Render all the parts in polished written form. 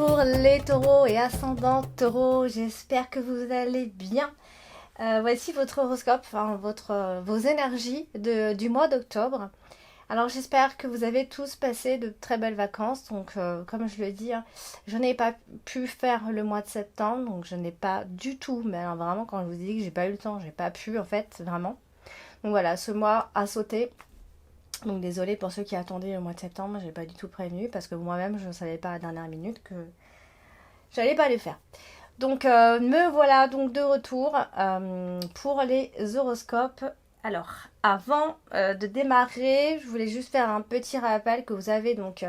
pour les taureaux et ascendants taureaux, j'espère que vous allez bien. Voici votre horoscope, enfin vos énergies du mois d'octobre. Alors j'espère que vous avez tous passé de très belles vacances. Donc comme je le dis, hein, je n'ai pas pu faire le mois de septembre, donc je n'ai pas du tout, mais alors vraiment quand je vous dis que j'ai pas eu le temps, j'ai pas pu en fait, vraiment. Donc voilà, ce mois a sauté. Donc désolée pour ceux qui attendaient le mois de septembre, j'ai pas du tout prévenu parce que moi-même je ne savais pas à la dernière minute que j'allais pas les faire. Donc me voilà donc de retour pour les horoscopes. Alors avant de démarrer, je voulais juste faire un petit rappel que vous avez donc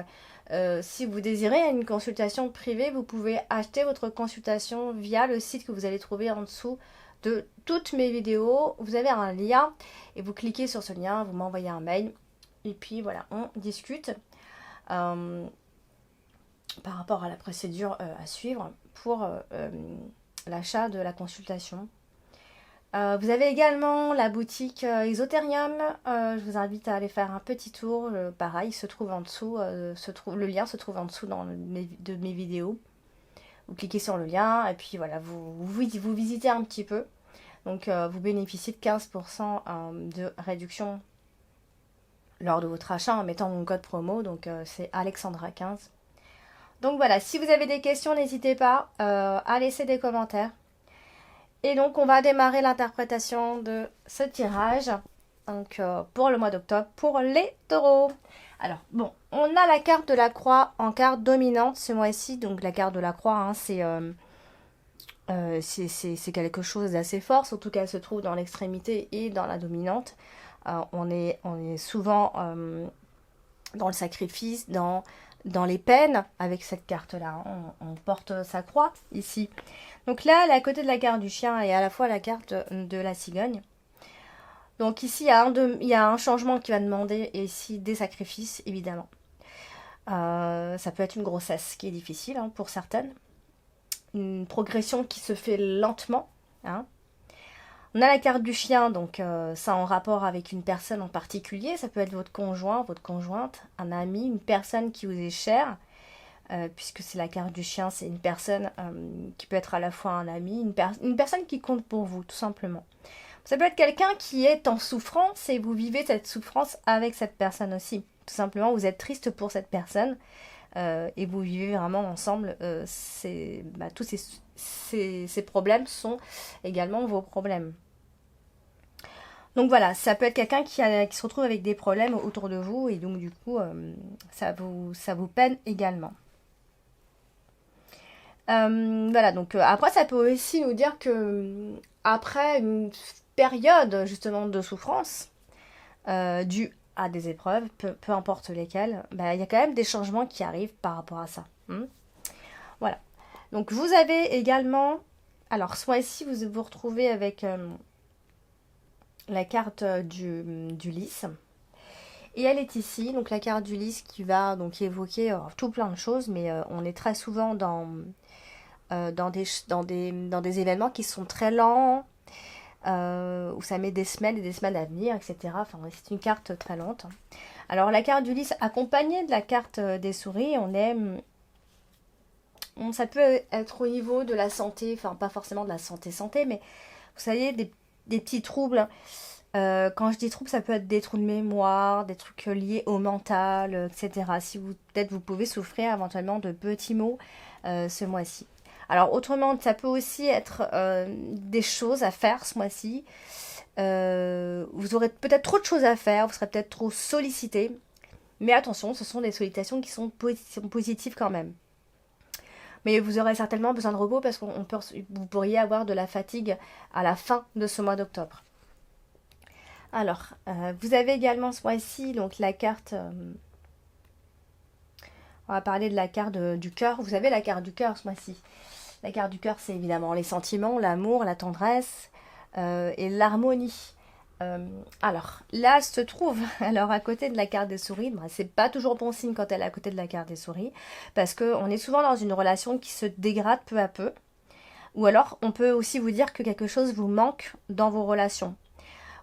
si vous désirez une consultation privée, vous pouvez acheter votre consultation via le site que vous allez trouver en dessous de toutes mes vidéos. Vous avez un lien et vous cliquez sur ce lien, vous m'envoyez un mail. Et puis voilà, on discute par rapport à la procédure à suivre pour l'achat de la consultation. Vous avez également la boutique Exotherium. Je vous invite à aller faire un petit tour. Pareil, il se trouve en dessous. Le lien se trouve en dessous de mes vidéos. Vous cliquez sur le lien et puis voilà, vous visitez un petit peu. Donc vous bénéficiez de 15% de réduction lors de votre achat en mettant mon code promo, donc c'est Alexandra15. Donc voilà, si vous avez des questions, n'hésitez pas à laisser des commentaires. Et donc on va démarrer l'interprétation de ce tirage donc, pour le mois d'octobre, pour les taureaux. Alors bon, on a la carte de la croix en carte dominante ce mois-ci. Donc la carte de la croix, hein, c'est quelque chose d'assez fort, surtout qu'elle se trouve dans l'extrémité et dans la dominante. On est souvent dans le sacrifice, dans les peines avec cette carte-là. On porte sa croix ici. Donc là, à côté de la carte du chien et à la fois la carte de la cigogne. Donc ici, il y a un changement qui va demander ici des sacrifices, évidemment. Ça peut être une grossesse qui est difficile hein, pour certaines. Une progression qui se fait lentement. Hein. On a la carte du chien, donc ça en rapport avec une personne en particulier. Ça peut être votre conjoint, votre conjointe, un ami, une personne qui vous est chère. Puisque c'est la carte du chien, c'est une personne qui peut être à la fois un ami, une personne qui compte pour vous, tout simplement. Ça peut être quelqu'un qui est en souffrance et vous vivez cette souffrance avec cette personne aussi. Tout simplement, vous êtes triste pour cette personne et vous vivez vraiment ensemble. Tous ces problèmes sont également vos problèmes. Donc voilà, ça peut être quelqu'un qui se retrouve avec des problèmes autour de vous et donc du coup, ça vous peine également. Voilà, donc après ça peut aussi nous dire que après une période justement de souffrance due à des épreuves, peu importe lesquelles, il y a quand même des changements qui arrivent par rapport à ça. Voilà. Donc vous avez également, alors soit ici vous vous retrouvez avec la carte du lys. Et elle est ici, donc la carte du lys qui va donc évoquer tout plein de choses, mais on est très souvent dans des événements qui sont très lents, où ça met des semaines et des semaines à venir, etc. Enfin, c'est une carte très lente. Alors la carte du lys accompagnée de la carte des souris, ça peut être au niveau de la santé, enfin pas forcément de la santé, mais vous savez, des petits troubles. Quand je dis troubles, ça peut être des trous de mémoire, des trucs liés au mental, etc. Si peut-être vous pouvez souffrir éventuellement de petits maux ce mois-ci. Alors autrement, ça peut aussi être des choses à faire ce mois-ci. Vous aurez peut-être trop de choses à faire, vous serez peut-être trop sollicité. Mais attention, ce sont des sollicitations qui sont positives quand même. Mais vous aurez certainement besoin de repos parce que vous pourriez avoir de la fatigue à la fin de ce mois d'octobre. Alors, vous avez également ce mois-ci donc la carte... on va parler de la carte du cœur. Vous avez la carte du cœur ce mois-ci. La carte du cœur, c'est évidemment les sentiments, l'amour, la tendresse et l'harmonie. Alors, là, elle se trouve alors à côté de la carte des souris. C'est pas toujours bon signe quand elle est à côté de la carte des souris, parce qu'on est souvent dans une relation qui se dégrade peu à peu. Ou alors, on peut aussi vous dire que quelque chose vous manque dans vos relations.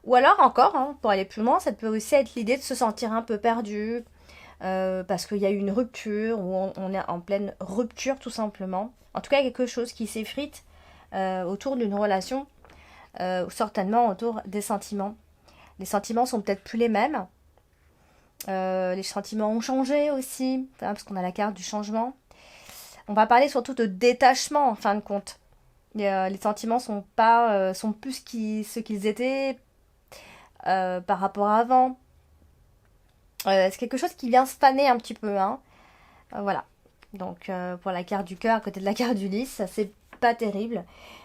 Ou alors encore, pour aller plus loin, ça peut aussi être l'idée de se sentir un peu perdu, parce qu'il y a eu une rupture, ou on est en pleine rupture tout simplement. En tout cas, quelque chose qui s'effrite autour d'une relation, certainement autour des sentiments. Les sentiments sont peut-être plus les mêmes. Les sentiments ont changé aussi, parce qu'on a la carte du changement. On va parler surtout de détachement en fin de compte. Les sentiments sont pas, sont plus ce qu'ils étaient par rapport à avant. C'est quelque chose qui vient se faner un petit peu, hein. Voilà. Donc pour la carte du cœur à côté de la carte du lys, ça c'est pas terrible.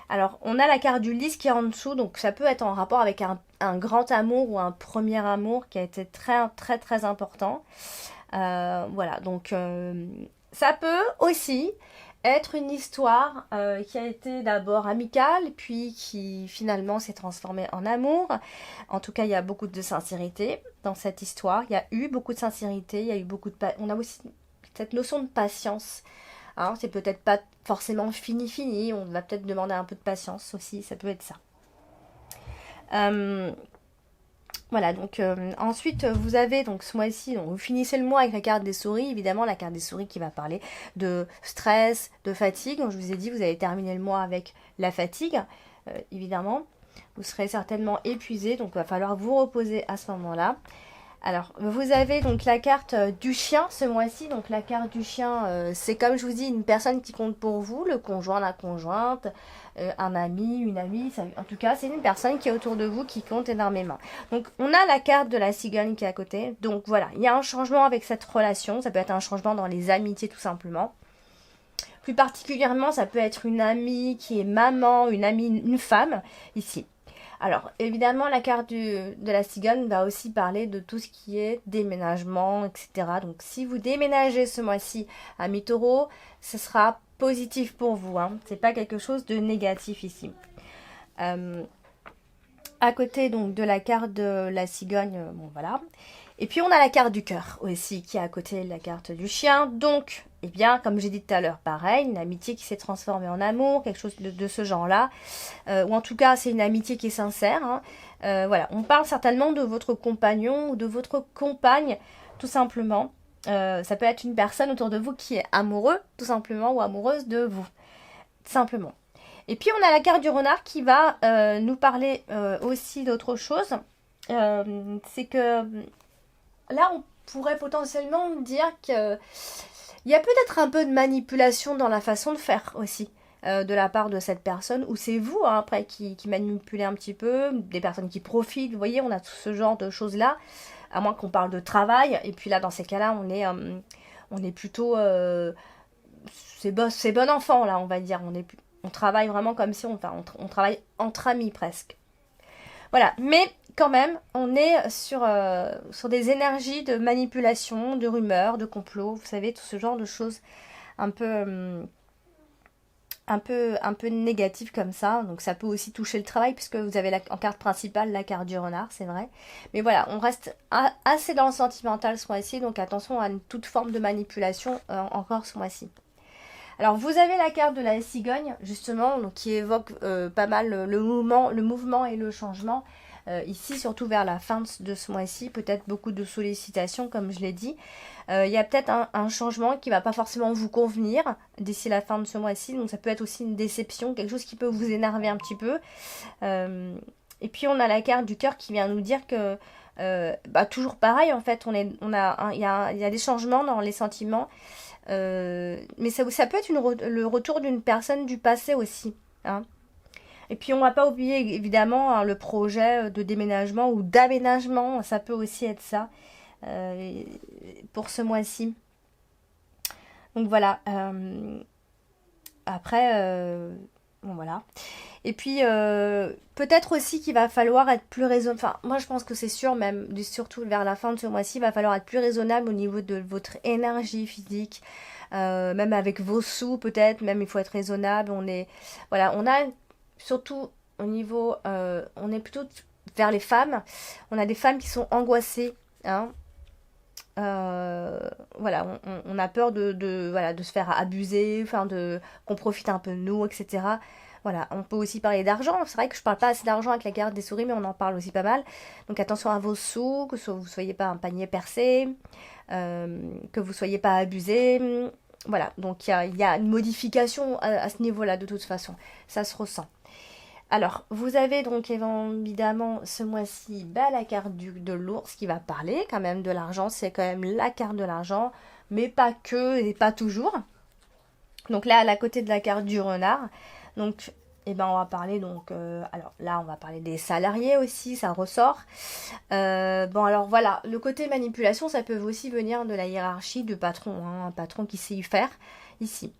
Alors on a la carte du lys qui est en dessous, donc ça peut être en rapport avec un grand amour ou un premier amour qui a été très très très important. Voilà, donc ça peut aussi être une histoire qui a été d'abord amicale, puis qui finalement s'est transformée en amour. En tout cas, il y a beaucoup de sincérité dans cette histoire. Il y a eu beaucoup de sincérité, il y a eu beaucoup de... On a aussi cette notion de patience. Hein, c'est peut-être pas forcément fini, on va peut-être demander un peu de patience aussi, ça peut être ça. Voilà, donc ensuite vous avez donc ce mois-ci, donc vous finissez le mois avec la carte des souris, évidemment la carte des souris qui va parler de stress, de fatigue. Donc je vous ai dit, vous allez terminer le mois avec la fatigue, évidemment. Vous serez certainement épuisé, donc il va falloir vous reposer à ce moment-là. Alors, vous avez donc la carte du chien ce mois-ci. Donc la carte du chien, c'est comme je vous dis, une personne qui compte pour vous, le conjoint, la conjointe, un ami, une amie. En tout cas, c'est une personne qui est autour de vous, qui compte énormément. Donc on a la carte de la cigogne qui est à côté. Donc voilà, il y a un changement avec cette relation. Ça peut être un changement dans les amitiés tout simplement. Plus particulièrement, ça peut être une amie qui est maman, une amie, une femme, ici. Alors, évidemment, la carte de la cigogne va aussi parler de tout ce qui est déménagement, etc. Donc, si vous déménagez ce mois-ci à mi-taureau, ce sera positif pour vous. Hein. C'est pas quelque chose de négatif ici. À côté donc de la carte de la cigogne, bon voilà. Et puis on a la carte du cœur aussi qui est à côté de la carte du chien. Donc, eh bien, comme j'ai dit tout à l'heure, pareil, une amitié qui s'est transformée en amour, quelque chose de ce genre-là. Ou en tout cas, c'est une amitié qui est sincère. Hein. Voilà, on parle certainement de votre compagnon ou de votre compagne, tout simplement. Ça peut être une personne autour de vous qui est amoureux, tout simplement, ou amoureuse de vous, simplement. Et puis on a la carte du renard qui va nous parler aussi d'autre chose. C'est que là, on pourrait potentiellement dire qu'il y a peut-être un peu de manipulation dans la façon de faire aussi de la part de cette personne, ou c'est vous hein, après qui manipulez un petit peu, des personnes qui profitent, vous voyez, on a tout ce genre de choses-là, à moins qu'on parle de travail, et puis là, dans ces cas-là, on est plutôt... c'est bon enfant, là, on va dire, on travaille vraiment comme si on travaille entre amis presque. Voilà, mais quand même, on est sur des énergies de manipulation, de rumeurs, de complot, vous savez, tout ce genre de choses un peu, un peu négatives comme ça. Donc ça peut aussi toucher le travail, puisque vous avez en carte principale la carte du renard, c'est vrai. Mais voilà, on reste assez dans le sentimental ce mois-ci, donc attention à toute forme de manipulation encore ce mois-ci. Alors vous avez la carte de la cigogne justement donc, qui évoque pas mal le mouvement et le changement. Ici surtout vers la fin de ce mois-ci, peut-être beaucoup de sollicitations comme je l'ai dit. Il y a peut-être un changement qui ne va pas forcément vous convenir d'ici la fin de ce mois-ci. Donc ça peut être aussi une déception, quelque chose qui peut vous énerver un petit peu. Et puis on a la carte du cœur qui vient nous dire que toujours pareil en fait, il y a des changements dans les sentiments. Mais ça peut être le retour d'une personne du passé aussi. Hein. Et puis on va pas oublier évidemment hein, le projet de déménagement ou d'aménagement, ça peut aussi être ça pour ce mois-ci. Donc voilà. Après, bon voilà. Et puis peut-être aussi qu'il va falloir être plus raisonnable. Enfin, moi je pense que c'est sûr, même surtout vers la fin de ce mois-ci, il va falloir être plus raisonnable au niveau de votre énergie physique. Même avec vos sous peut-être, même il faut être raisonnable. Voilà, on a surtout au niveau, on est plutôt vers les femmes. On a des femmes qui sont angoissées, hein. Voilà, on a peur voilà, de se faire abuser, enfin qu'on profite un peu de nous, etc. Voilà, on peut aussi parler d'argent. C'est vrai que je parle pas assez d'argent avec la carte des souris, mais on en parle aussi pas mal. Donc attention à vos sous, que vous soyez pas un panier percé, que vous soyez pas abusé. Voilà, donc il y a une modification à ce niveau-là de toute façon. Ça se ressent. Alors, vous avez donc évidemment ce mois-ci la carte de l'ours qui va parler quand même de l'argent. C'est quand même la carte de l'argent, mais pas que et pas toujours. Donc là, à côté de la carte du renard, donc, eh ben, on va parler donc, alors là, on va parler des salariés aussi, ça ressort. Bon, alors voilà, le côté manipulation, ça peut aussi venir de la hiérarchie de patron, hein, un patron qui sait y faire ici.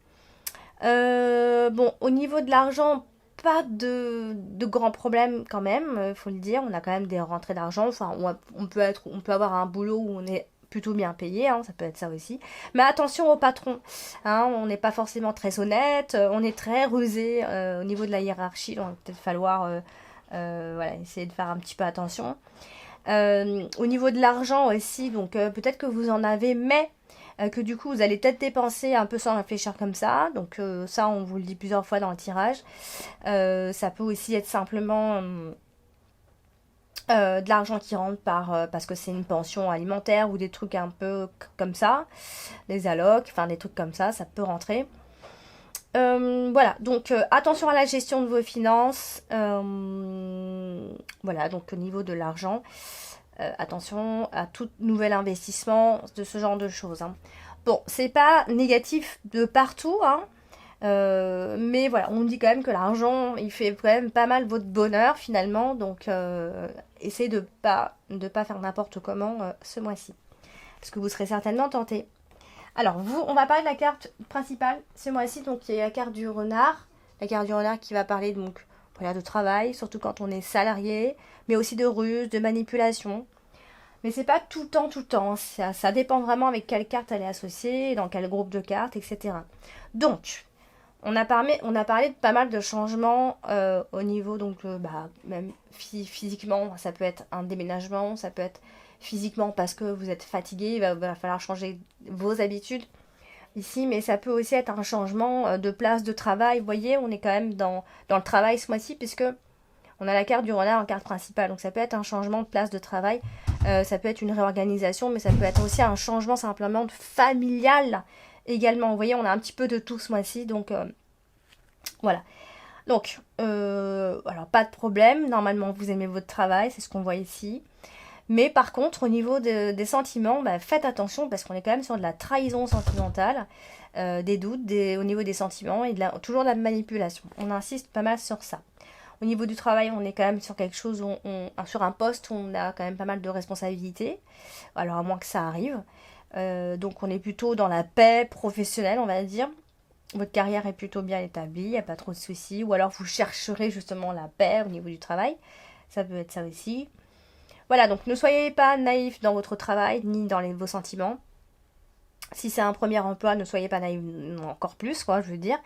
Bon, au niveau de l'argent, pas de grands problèmes quand même, faut le dire. On a quand même des rentrées d'argent. Enfin, on peut avoir un boulot où on est plutôt bien payé, hein, ça peut être ça aussi. Mais attention au patron, hein, on n'est pas forcément très honnête, on est très rusé au niveau de la hiérarchie, donc il va peut-être falloir voilà, essayer de faire un petit peu attention. Au niveau de l'argent aussi, donc peut-être que vous en avez, mais que du coup vous allez peut-être dépenser un peu sans réfléchir comme ça. Donc ça, on vous le dit plusieurs fois dans le tirage. Ça peut aussi être simplement de l'argent qui rentre parce que c'est une pension alimentaire ou des trucs un peu comme ça, des allocs, enfin des trucs comme ça peut rentrer. Voilà, donc attention à la gestion de vos finances. Voilà, donc au niveau de l'argent, attention à tout nouvel investissement, de ce genre de choses, hein. Bon, c'est pas négatif de partout, hein, mais voilà, on dit quand même que l'argent, il fait quand même pas mal votre bonheur finalement, donc essayez de pas faire n'importe comment ce mois-ci, parce que vous serez certainement tenté. Alors, on va parler de la carte principale ce mois-ci, donc il y a la carte du renard. La carte du renard qui va parler donc voilà, de travail, surtout quand on est salarié, mais aussi de ruse, de manipulation. Mais c'est pas tout le temps. Ça dépend vraiment avec quelle carte elle est associée, dans quel groupe de cartes, etc. Donc, on a parlé de pas mal de changements au niveau, donc même physiquement, ça peut être un déménagement, ça peut être physiquement parce que vous êtes fatigué, va falloir changer vos habitudes ici, mais ça peut aussi être un changement de place de travail. Vous voyez, on est quand même dans le travail ce mois-ci, puisque on a la carte du renard en carte principale, donc ça peut être un changement de place de travail, ça peut être une réorganisation, mais ça peut être aussi un changement simplement de familial également. Vous voyez, on a un petit peu de tout ce mois-ci, donc voilà. Donc, alors pas de problème, normalement vous aimez votre travail, c'est ce qu'on voit ici. Mais par contre, au niveau des sentiments, faites attention parce qu'on est quand même sur de la trahison sentimentale, des doutes au niveau des sentiments et toujours de la manipulation. On insiste pas mal sur ça. Au niveau du travail, on est quand même sur quelque chose, sur un poste où on a quand même pas mal de responsabilités. Alors à moins que ça arrive. Donc on est plutôt dans la paix professionnelle, on va dire. Votre carrière est plutôt bien établie, il n'y a pas trop de soucis. Ou alors vous chercherez justement la paix au niveau du travail. Ça peut être ça aussi. Voilà, donc ne soyez pas naïf dans votre travail ni dans vos sentiments. Si c'est un premier emploi, ne soyez pas naïf encore plus, quoi, je veux dire.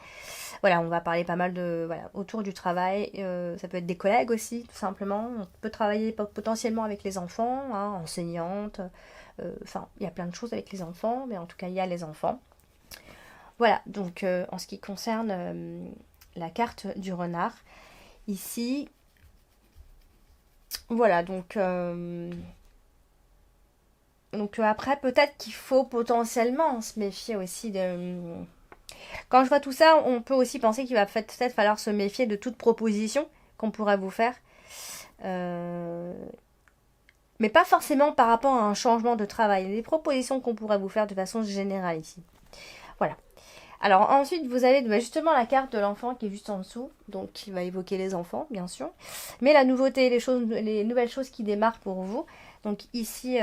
Voilà, on va parler pas mal autour du travail. Ça peut être des collègues aussi, tout simplement. On peut travailler potentiellement avec les enfants, hein, enseignante. Enfin, il y a plein de choses avec les enfants, mais en tout cas, il y a les enfants. Voilà, donc en ce qui concerne la carte du renard, ici, voilà, donc après, peut-être qu'il faut potentiellement se méfier aussi de... Quand je vois tout ça, on peut aussi penser qu'il va peut-être falloir se méfier de toute proposition qu'on pourrait vous faire. Euh, Mais pas forcément par rapport à un changement de travail. Des propositions qu'on pourrait vous faire de façon générale ici. Voilà. Alors ensuite, vous avez justement la carte de l'enfant qui est juste en dessous, donc qui va évoquer les enfants, bien sûr. Mais la nouveauté, les nouvelles choses qui démarrent pour vous. Donc ici,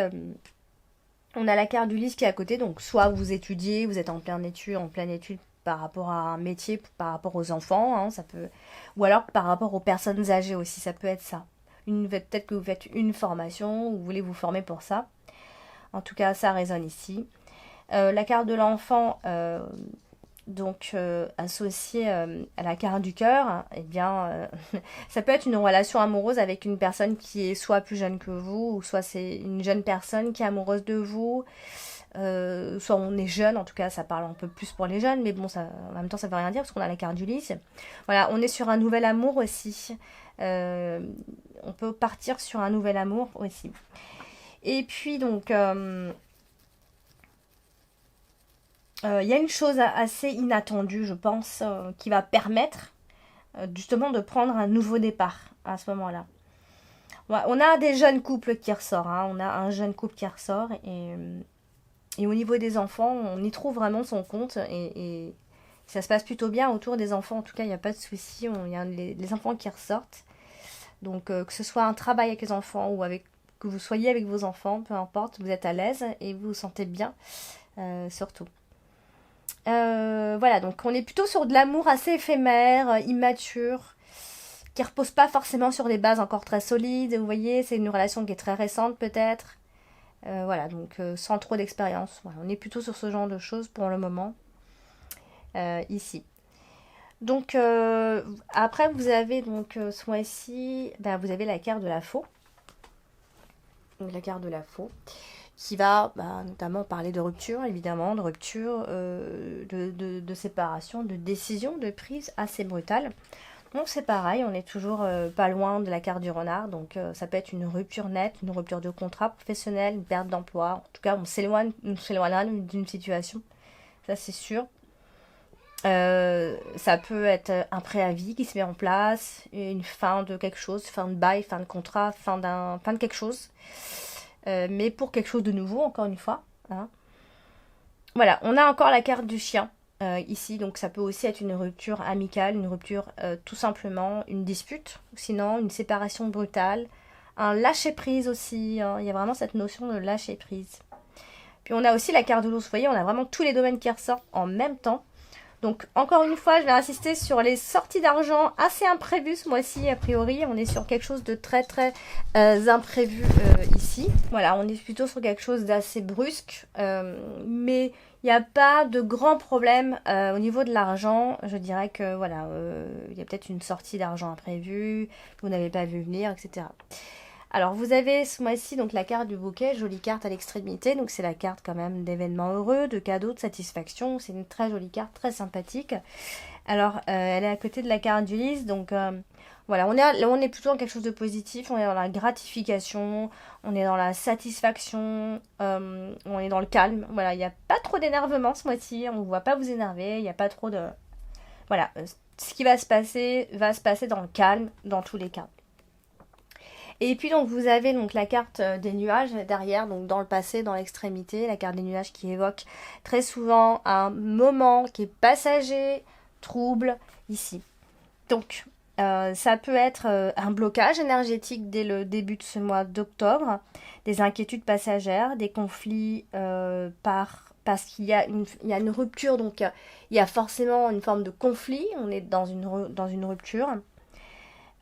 on a la carte du lys qui est à côté. Donc soit vous étudiez, vous êtes en pleine étude par rapport à un métier, par rapport aux enfants, hein, ça peut, ou alors par rapport aux personnes âgées aussi, ça peut être ça. Peut-être que vous faites une formation, ou vous voulez vous former pour ça. En tout cas, ça résonne ici. La carte de l'enfant, donc associée à la carte du cœur, eh bien, ça peut être une relation amoureuse avec une personne qui est soit plus jeune que vous, ou soit c'est une jeune personne qui est amoureuse de vous. soit on est jeune, en tout cas ça parle un peu plus pour les jeunes, mais bon, ça, en même temps ça veut rien dire parce qu'on a la carte du lys. Voilà, on est sur un nouvel amour aussi. On peut partir sur un nouvel amour aussi. Et puis donc, il y a une chose assez inattendue, je pense, qui va permettre justement de prendre un nouveau départ à ce moment-là. Ouais, on a des jeunes couples qui ressortent, hein. On a un jeune couple qui ressort et au niveau des enfants, on y trouve vraiment son compte et ça se passe plutôt bien autour des enfants. En tout cas, il n'y a pas de souci, il y a les enfants qui ressortent. Donc que ce soit un travail avec les enfants ou que vous soyez avec vos enfants, peu importe, vous êtes à l'aise et vous vous sentez bien surtout. Voilà, donc on est plutôt sur de l'amour assez éphémère, immature, qui repose pas forcément sur des bases encore très solides. Vous voyez, c'est une relation qui est très récente peut-être. Voilà, donc sans trop d'expérience. Voilà, on est plutôt sur ce genre de choses pour le moment ici. Donc après vous avez donc ce mois-ci, ben, vous avez la carte de la faux. Donc la carte de la faux qui va notamment parler de rupture, évidemment, de rupture, de séparation, de décision, de prise assez brutale. Donc c'est pareil, on est toujours pas loin de la carte du renard, donc ça peut être une rupture nette, une rupture de contrat professionnel, une perte d'emploi. En tout cas, on s'éloigne d'une situation, ça c'est sûr. Ça peut être un préavis qui se met en place, une fin de quelque chose, fin de bail, fin de contrat, fin de quelque chose. Mais pour quelque chose de nouveau, encore une fois. Hein. Voilà, on a encore la carte du chien ici, donc ça peut aussi être une rupture amicale, une rupture tout simplement, une dispute, ou sinon une séparation brutale, un lâcher-prise aussi, hein. Il y a vraiment cette notion de lâcher-prise. Puis on a aussi la carte de l'ours, vous voyez, on a vraiment tous les domaines qui ressortent en même temps. Donc encore une fois, je vais insister sur les sorties d'argent assez imprévues ce mois-ci, a priori. On est sur quelque chose de très très imprévu ici. Voilà, on est plutôt sur quelque chose d'assez brusque. Mais il n'y a pas de grands problèmes au niveau de l'argent. Je dirais que voilà, il y a peut-être une sortie d'argent imprévue, que vous n'avez pas vu venir, etc. Alors vous avez ce mois-ci donc la carte du bouquet, jolie carte à l'extrémité, donc c'est la carte quand même d'événements heureux, de cadeaux, de satisfaction, c'est une très jolie carte, très sympathique. Alors elle est à côté de la carte du lys, donc voilà, on est plutôt dans quelque chose de positif, on est dans la gratification, on est dans la satisfaction, on est dans le calme, voilà, il n'y a pas trop d'énervement ce mois-ci, on ne voit pas vous énerver, il n'y a pas trop de... Voilà, ce qui va se passer dans le calme dans tous les cas. Et puis donc vous avez donc la carte des nuages derrière, donc dans le passé, dans l'extrémité, la carte des nuages qui évoque très souvent un moment qui est passager, trouble, ici. Donc ça peut être un blocage énergétique dès le début de ce mois d'octobre, des inquiétudes passagères, des conflits parce qu'il y a une rupture, donc il y a forcément une forme de conflit, on est dans une rupture.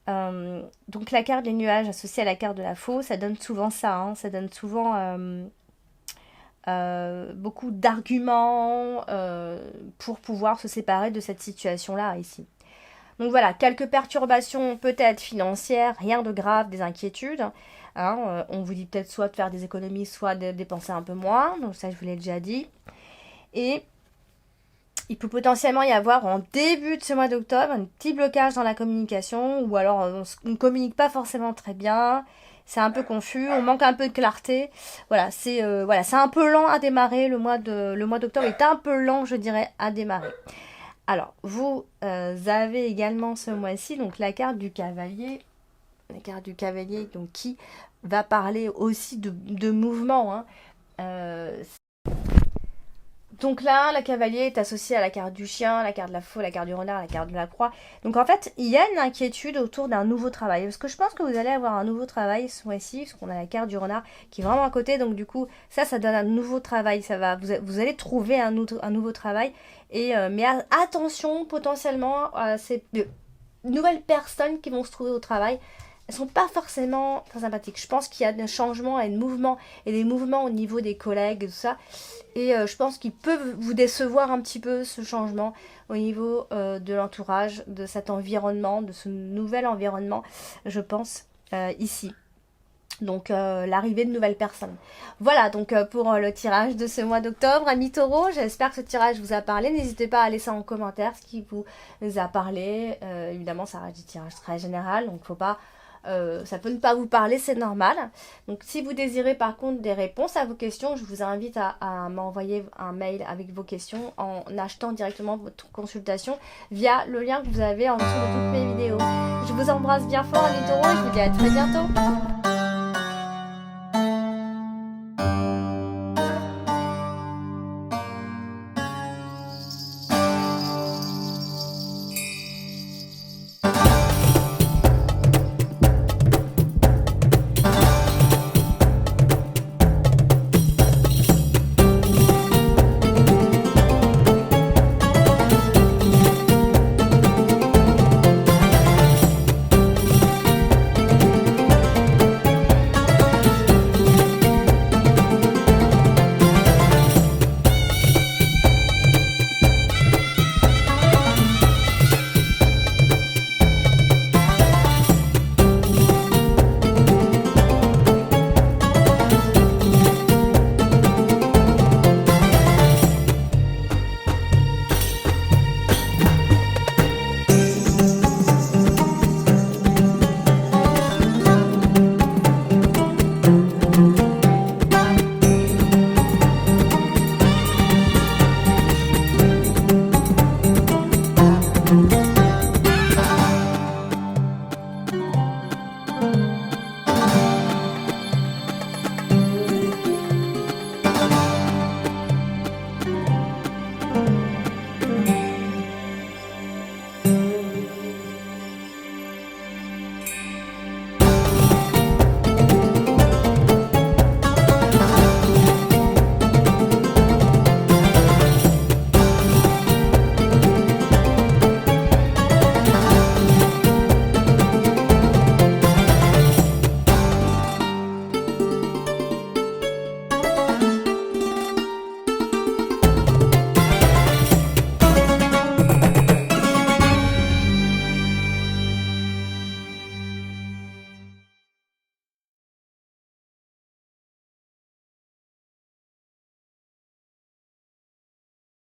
Donc la carte des nuages associée à la carte de la faux, ça donne souvent ça, hein, ça donne souvent beaucoup d'arguments pour pouvoir se séparer de cette situation-là ici. Donc voilà, quelques perturbations peut-être financières, rien de grave, des inquiétudes. Hein, on vous dit peut-être soit de faire des économies, soit de dépenser un peu moins, donc ça je vous l'ai déjà dit. Et il peut potentiellement y avoir en début de ce mois d'octobre un petit blocage dans la communication ou alors on ne communique pas forcément très bien, c'est un peu confus, on manque un peu de clarté. Voilà, c'est un peu lent à démarrer, le mois d'octobre est un peu lent, je dirais, à démarrer. Alors, vous avez également ce mois-ci donc la carte du cavalier, donc qui va parler aussi de mouvement, hein. Donc là, la cavalier est associée à la carte du chien, la carte de la faux, la carte du renard, la carte de la croix. Donc en fait, il y a une inquiétude autour d'un nouveau travail. Parce que je pense que vous allez avoir un nouveau travail ce mois-ci, parce qu'on a la carte du renard qui est vraiment à côté. Donc du coup, ça donne un nouveau travail. Vous allez trouver un nouveau travail. Mais attention potentiellement à ces nouvelles personnes qui vont se trouver au travail. Elles sont pas forcément très sympathiques. Je pense qu'il y a des changements et des mouvements au niveau des collègues et tout ça. Et je pense qu'ils peuvent vous décevoir un petit peu ce changement au niveau de l'entourage, de cet environnement, de ce nouvel environnement, je pense, ici. Donc l'arrivée de nouvelles personnes. Voilà donc pour le tirage de ce mois d'octobre. Amis taureaux, j'espère que ce tirage vous a parlé. N'hésitez pas à laisser en commentaire ce qui vous a parlé. Évidemment ça reste du tirage très général, donc faut pas, ça peut ne pas vous parler, c'est normal. Donc si vous désirez par contre des réponses à vos questions, je vous invite à m'envoyer un mail avec vos questions en achetant directement votre consultation via le lien que vous avez en dessous de toutes mes vidéos. Je vous embrasse bien fort les taureaux et je vous dis à très bientôt.